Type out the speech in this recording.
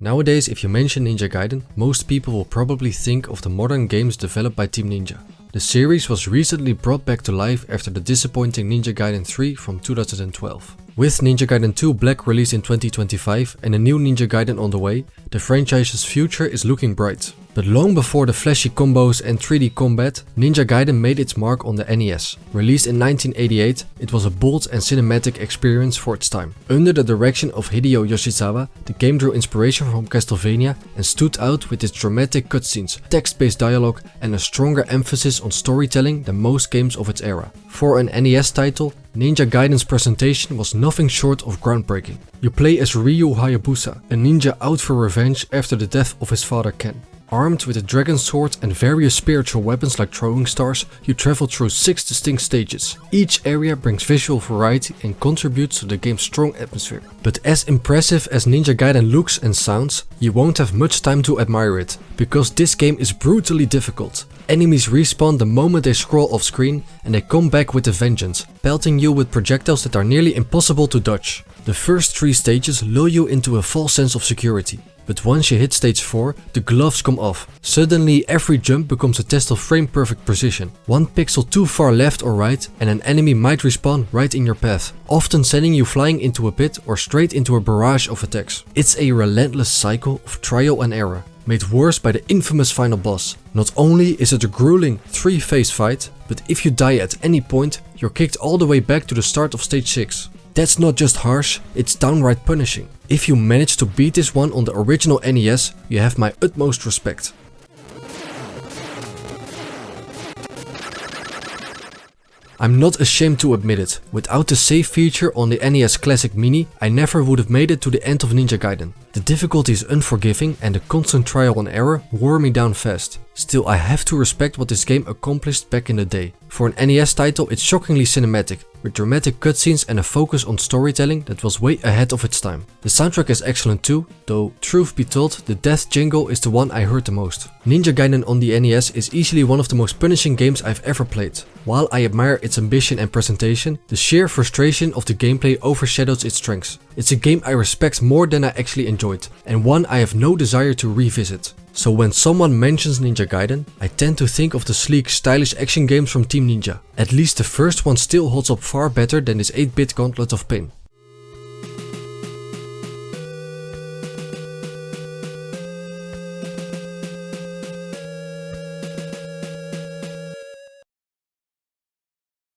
Nowadays, if you mention Ninja Gaiden, most people will probably think of the modern games developed by Team Ninja. The series was recently brought back to life after the disappointing Ninja Gaiden 3 from 2012. With Ninja Gaiden 2 Black released in 2025 and a new Ninja Gaiden on the way, the franchise's future is looking bright. But long before the flashy combos and 3D combat, Ninja Gaiden made its mark on the NES. Released in 1988, it was a bold and cinematic experience for its time. Under the direction of Hideo Yoshizawa, the game drew inspiration from Castlevania and stood out with its dramatic cutscenes, text-based dialogue and a stronger emphasis on storytelling than most games of its era. For an NES title, Ninja Gaiden's presentation was nothing short of groundbreaking. You play as Ryu Hayabusa, a ninja out for revenge after the death of his father Ken. Armed with a dragon sword and various spiritual weapons like throwing stars, you travel through 6 distinct stages. Each area brings visual variety and contributes to the game's strong atmosphere. But as impressive as Ninja Gaiden looks and sounds, you won't have much time to admire it, because this game is brutally difficult. Enemies respawn the moment they scroll off screen and they come back with a vengeance, pelting you with projectiles that are nearly impossible to dodge. The first 3 stages lure you into a false sense of security. But once you hit stage 4, the gloves come off. Suddenly every jump becomes a test of frame perfect precision. 1 pixel too far left or right and an enemy might respawn right in your path, often sending you flying into a pit or straight into a barrage of attacks. It's a relentless cycle of trial and error, made worse by the infamous final boss. Not only is it a grueling 3-phase fight, but if you die at any point, you're kicked all the way back to the start of stage 6. That's not just harsh, it's downright punishing. If you manage to beat this one on the original NES, you have my utmost respect. I'm not ashamed to admit it, without the save feature on the NES Classic Mini, I never would have made it to the end of Ninja Gaiden. The difficulty is unforgiving and the constant trial and error wore me down fast. Still, I have to respect what this game accomplished back in the day. For an NES title, it's shockingly cinematic, with dramatic cutscenes and a focus on storytelling that was way ahead of its time. The soundtrack is excellent too, though truth be told, the death jingle is the one I heard the most. Ninja Gaiden on the NES is easily one of the most punishing games I've ever played. While I admire its ambition and presentation, the sheer frustration of the gameplay overshadows its strengths. It's a game I respect more than I actually enjoyed, and one I have no desire to revisit. So when someone mentions Ninja Gaiden, I tend to think of the sleek, stylish action games from Team Ninja. At least the first one still holds up far better than this 8-bit gauntlet of pain.